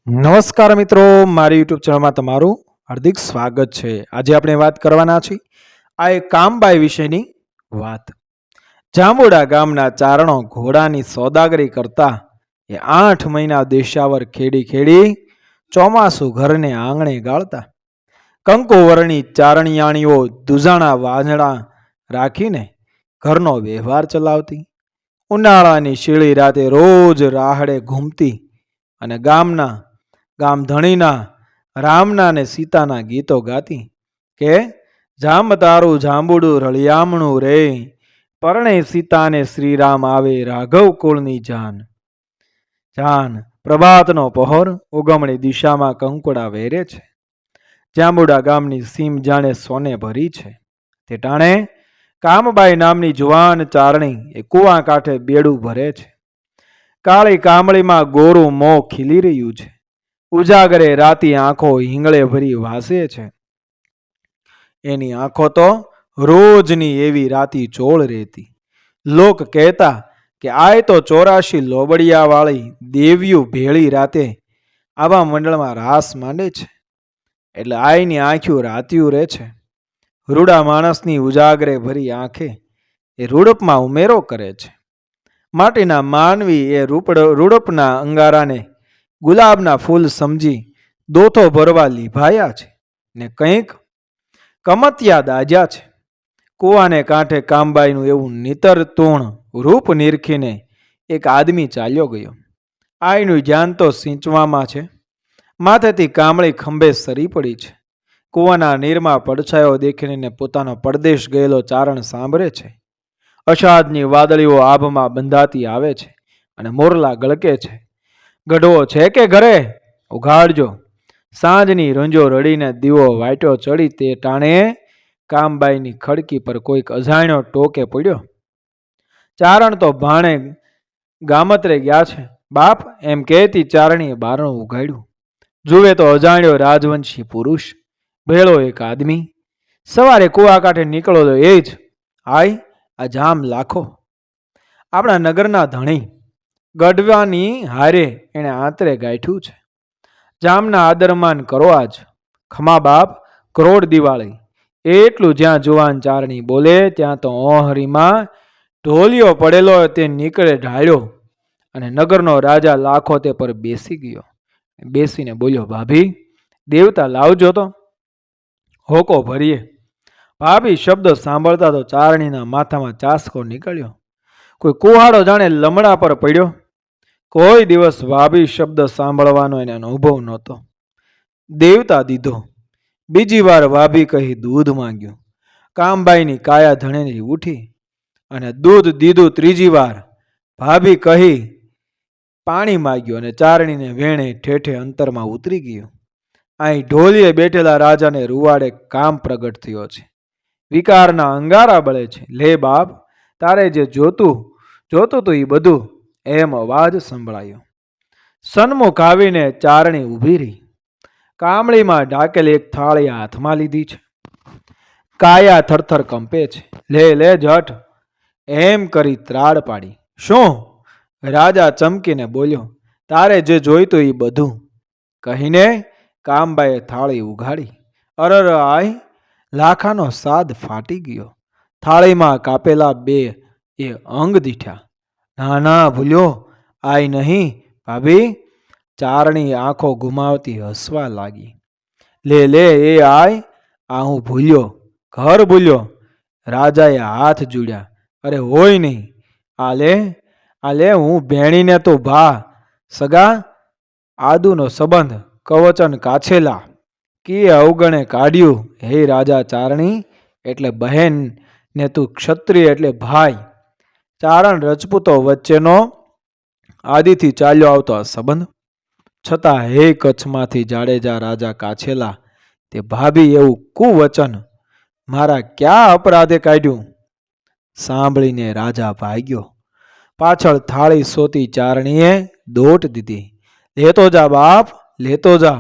નમસ્કાર મિત્રો, મારી યુટ્યુબ ચેનલમાં તમારું હાર્દિક સ્વાગત છે। આજે આપણે વાત કરવાના છીએ આ એક કામબાઈ વિશેની વાત। જાંબુડા ગામના ચારણો ઘોડાની સોદાગરી કરતા એ 8 મહિના દેશાવર ખેડી ખેડી ચોમાસું ઘરને આંગણે ગાળતા। કંકુવર્ણી ચારણિયાણીઓ દુજાણા વાજણા રાખીને ઘરનો વ્યવહાર ચલાવતી। ઉનાળાની શીળી રાતે રોજ રાહડે ઘૂમતી અને ગામ ધણીના રામના ને સીતાના ગીતો ગાતી કે જામ તારું જાંબુડું રળિયામણું રે, પરણે સીતાને શ્રીરામ આવે રાઘવ કુળની જાન। જાન પ્રભાતનો પહોર ઉગમણી દિશામાં કંકુડા વેરે છે। જાંબુડા ગામની સીમ જાણે સોને ભરી છે। તે ટાણે કામબાઈ નામની જુવાન ચારણી એ કુવા કાંઠે બેડું ભરે છે। કાળી કામળીમાં ગોરું મોં ખીલી રહ્યું છે। ઉજાગરે રાતી આંખો હિંગળે ભરી વાસે છે। એની આંખો તો રોજની એવી રાતી ચોળ રહેતી। લોક કહેતા કે આય તો 84 લોબડિયા વાળી દેવ્યું ભેળી રાતે આવા મંડળમાં રાસ માંડે છે, એટલે આયની આંખ્યું રાત્યું રહે છે। રૂડા માણસની ઉજાગરે ભરી આંખે એ રૂડપમાં ઉમેરો કરે છે। માટીના માનવી એ રૂડપના અંગારાને ગુલાબના ફૂલ સમજી દોથો ભરવા લીભાયા છે ને કંઈક કમતિયા દાજ્યા છે। કુવાને કાંઠે કામબાઈનું એવું નિતરતુણ રૂપ નિરખીને એક આદમી ચાલ્યો ગયો। આયનું ધ્યાન તો સિંચવામાં છે। માથેથી કામળી ખંભે સરી પડી છે। કુવાના નીરમાં પડછાયો દેખીને પોતાનો પરદેશ ગયેલો ચારણ સાંભળે છે। અષાઢની વાદળીઓ આભમાં બંધાતી આવે છે અને મોરલા ગળકે છે। ગઢવો છે કે ઘરે ઉઘાડજો। સાંજની રંજો રડીને દીવો વાટ્યો ચડી તે ટાણે કામબાઈની ખડકી પર કોઈક અજાણ્યો ટોકે પડ્યો। ચારણ તો ભાણે ગામત્રે ગયા છે બાપ, એમ કહેતી ચારણીએ બારણું ઉઘાડ્યું। જુએ તો અજાણ્યો રાજવંશી પુરુષ ભેળો એક આદમી। સવારે કુવા કાંઠે નીકળો એ જ આય આ જામ લાખો, આપણા નગરના ધણી ગઢવાની હારે એણે આંતરે ગાંઠ્યું છે। જામના આદરમાન કરો આજ, ખમા બાપ કરોડ દિવાળી। એટલું જ્યાં જુવાન ચારણી બોલે ત્યાં તો ઓહરીમાં ઢોલિયો પડેલો તે નીકળે ઢાળ્યો અને નગરનો રાજા લાખો તે પર બેસી ગયો। બેસીને બોલ્યો, ભાભી દેવતા લાવજો તો હોકો ભરીએ। ભાભી શબ્દ સાંભળતા તો ચારણીના માથામાં ચાસકો નીકળ્યો। કોઈ કુહાડો જાણે લમડા પર પડ્યો। કોઈ દિવસ ભાભી શબ્દ સાંભળવાનો એને અનુભવ નહોતો। દેવતા દીધો। બીજી વાર ભાભી કહી દૂધ માંગ્યું। કામબાઈની કાયા ધણેલી ઉઠી અને દૂધ દીધું। ત્રીજી વાર ભાભી કહી પાણી માંગ્યું અને ચારણીને વેણે ઠેઠે અંતરમાં ઉતરી ગયું। અહીં ઢોલીએ બેઠેલા રાજાને રૂવાડે કામ પ્રગટ થયો છે। વિકારના અંગારા બળે છે। લે બાપ, તારે જે જોતું તું એ બધું, એમ અવાજ સંભળાયો। સન્મુખ આવીને ચારણી ઊભી રહી। કામળીમાં ઢાકેલી એક થાળી હાથમાં લીધી છે। કાયા થરથર કંપે છે। લે જઠ, એમ કરી ત્રાડ પાડી। શું? રાજા ચમકીને બોલ્યો, તારે જે જોઈતું એ બધું, કહીને કામબાઈએ થાળી ઉઘાડી। અરર આય, લાખાનો સાદ ફાટી ગયો। થાળીમાં કાપેલા 2 એ અંગ દીઠા। ના ભૂલ્યો, આય નહીં ભાભી। ચારણી આંખો ગુમાવતી હસવા લાગી। લે એ આય, આ હું ભૂલ્યો, ઘર ભૂલ્યો। રાજાએ હાથ જોડ્યા। અરે હોય નહીં, આ લે હું ભેણીને તો ભા સગા આદુનો સંબંધ કવચન કાછેલા કે અવગણે કાઢ્યું। હે રાજા ચારણી એટલે બહેન ને તું ક્ષત્રિય એટલે ભાઈ। ચારણ રજપૂતો વચ્ચેનો આદિથી ચાલ્યો આવતો આ સંબંધ, છતાં હે કચ્છમાંથી જાડેજા રાજા કાછેલા તે ભાભી એવું કુવચન મારા ક્યાં અપરાધે કાઢ્યું? સાંભળીને રાજા ભાગ્યો। પાછળ થાળી સોતી ચારણીએ દોટ દીધી। લેતો જા બાપ, લેતો જા,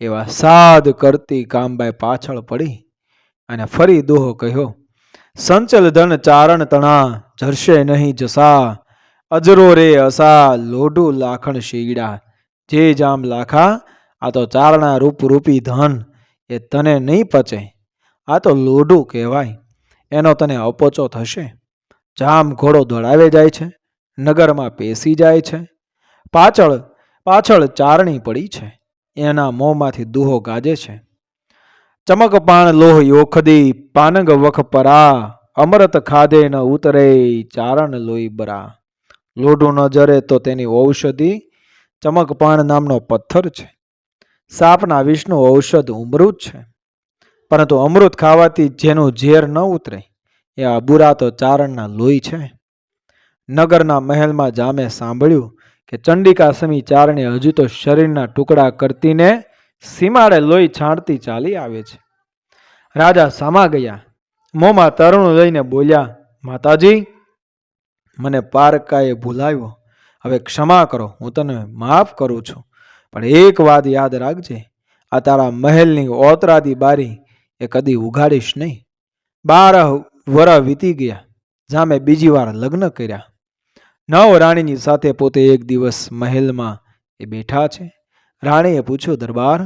એવા સાદ કરતી કામબાઈ પાછળ પડી અને ફરી દોહો કહ્યો। સંચલ ધન ચારણ તણા જરશે નહીં જસા, અજરો રે અસા લોઢું લાખણ શીગડા। જે જામ લાખા, આ તો ચારણા રૂપી ધન એ તને નહીં પચે. આ તો લોઢું કહેવાય, એનો તને અપોચો થશે. જામ ઘોડો દોડાવે જાય છે, નગરમાં પેસી જાય છે. પાછળ પાછળ ચારણી પડી છે, એના મોંમાંથી દુહો ગાજે છે. ચમકપાણ લોહ યોખદી પાનગ વખ પરા, અમૃત ખાધે ન ઉતરે ચારણ લોહી બરા. લોઢું ન જરે તો તેની ઔષધિ ચમકપાણ નામનો પથ્થર છે. સાપના વિષનું ઔષધ અમૃત છે, પરંતુ અમૃત ખાવાથી જેનું ઝેર ન ઉતરે એવા બુરા તો ચારણના લોહી છે. નગરના મહેલમાં જામે સાંભળ્યું કે ચંડિકા સમી ચારણી હજુ તો શરીરના ટુકડા કરતીને સીમાડે લોહી છાંટતી ચાલી આવે છે. રાજા સામા ગયા, મોંમાં તરણું લઈને બોલ્યા, માતાજી, મને પારકાએ ભૂલાવ્યો, હવે ક્ષમા કરો, હું તને માફ કરું છું. પણ એક વાત યાદ રાખજે, આ તારા મહેલની ઓતરાદી બારી એ કદી ઉઘાડીશ નહીં. 12 વરસ વીતી ગયા. જામે બીજી વાર લગ્ન કર્યા. નવ રાણીની સાથે પોતે એક દિવસ મહેલમાં એ બેઠા છે. રાણીએ પૂછ્યું, દરબાર,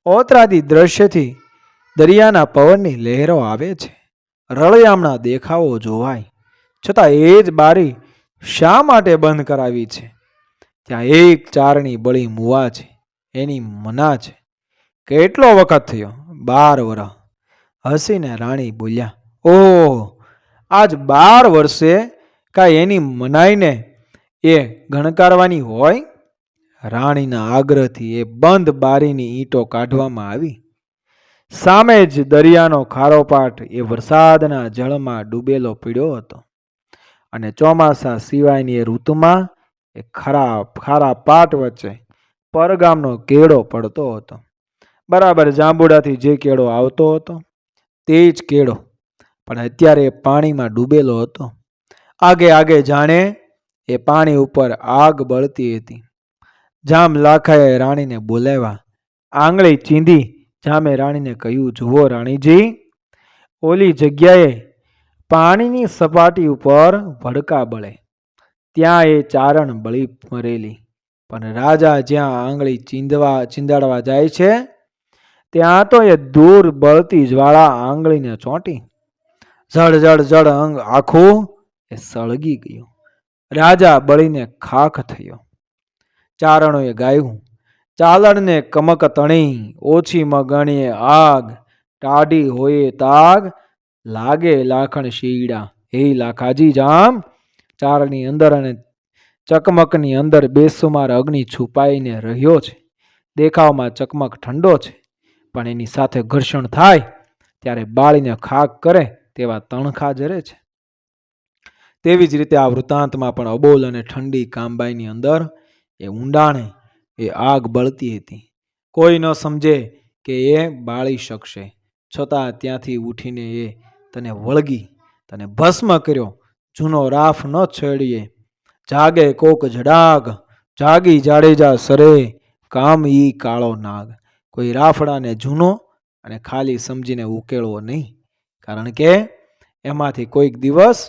ઓતરાદી દ્રશ્યથી દરિયાના પવનની લહેરો આવે છે, રળિયામણા દેખાવો જોવાય, છતાં એ જ બારી શા માટે બંધ કરાવી છે? ત્યાં એક ચારણી બળી મુવા છે, એની મના છે. કેટલો વખત થયો? 12 વરસ. હસીને રાણી બોલ્યા, ઓહ, આજ 12 વર્ષે કાંઈ એની મનાઈને એ ગણકારવાની હોય? રાણીના આગ્રહથી એ બંધ બારીની ઈંટો કાઢવામાં આવી. સામે જ દરિયાનો ખારોપાટ એ વરસાદના જળમાં ડૂબેલો પીડ્યો હતો, અને ચોમાસા સિવાયની એ ઋતુમાં એ ખારા પાટ વચ્ચે પરગામનો કેળો પડતો હતો. બરાબર જાંબુડાથી જે કેળો આવતો હતો તે જ કેળો પણ અત્યારે એ પાણીમાં ડૂબેલો હતો. આગે આગે જાણે એ પાણી ઉપર આગ બળતી હતી. જામ લાખાએ રાણીને બોલાવ્યા. આંગળી ચીંધી જામે રાણીને કહ્યું, જુઓ રાણીજી, ઓલી જગ્યાએ પાણીની સપાટી ઉપર ભડકા બળે, ત્યાં એ ચારણ બળી મરેલી. પણ રાજા જ્યાં આંગળી ચીંદાડવા જાય છે ત્યાં તો એ દૂર બળતી જ્વાળા આંગળીને ચોંટી જડ જડ જડ અંગ આખું એ સળગી ગયું. રાજા બળીને ખાખ થયો. ચારણોએ ગાયું, ચાલણને કમક તણી, ઓછી મગણીએ આગ, ટાઢી હોયે તાગ, લાગે લાખણ શીડા. હે લાખાજી જામ, ચારની અંદર અને ચકમકની અંદર બેસુમાર અગ્નિ છુપાઈને રહ્યો છે. દેખાવમાં ચકમક ઠંડો છે, પણ એની સાથે ઘર્ષણ થાય ત્યારે બાળીને ખાક કરે તેવા તણખા જરે છે. તેવી જ રીતે આ વૃત્તાંતમાં પણ અબોલ અને ઠંડી કામબાઈની અંદર એ ઊંડાણે એ આગ બળતી હતી. કોઈ ન સમજે કે એ બાળી શકશે, છતાં ત્યાંથી ઉઠીને એ તને વળગી, તને ભસ્મ કર્યો. જૂનો રાફ ન છેડીએ, જાગે કોક જડાગ, જાગી જાડેજા સરે, કામ ઈ કાળો નાગ. કોઈ રાફડાને જૂનો અને ખાલી સમજીને ઉકેળવો નહીં, કારણ કે એમાંથી કોઈક દિવસ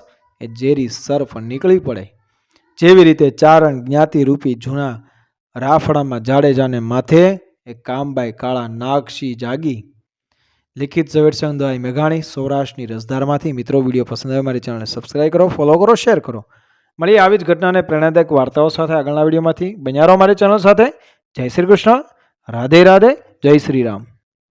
એ ઝેરી સર્ફ નીકળી પડે. જેવી રીતે ચારણ જ્ઞાતિ રૂપી જૂના રાફડામાં જાડેજાને માથે એ કામબાઈ કાળા નાગશી જાગી. લિખિત ઝવેરચંદ મેઘાણી, સૌરાષ્ટ્રની રસધારમાંથી. મિત્રો, વિડીયો પસંદ આવે મારી ચેનલને સબસ્ક્રાઈબ કરો, ફોલો કરો, શેર કરો. મળીએ આવી જ ઘટનાને પ્રેરણાદાયક વાર્તાઓ સાથે આગળના વિડીયોમાંથી. બન્યા રહો મારી ચેનલ સાથે. જય શ્રી કૃષ્ણ, રાધે રાધે, જય શ્રી રામ.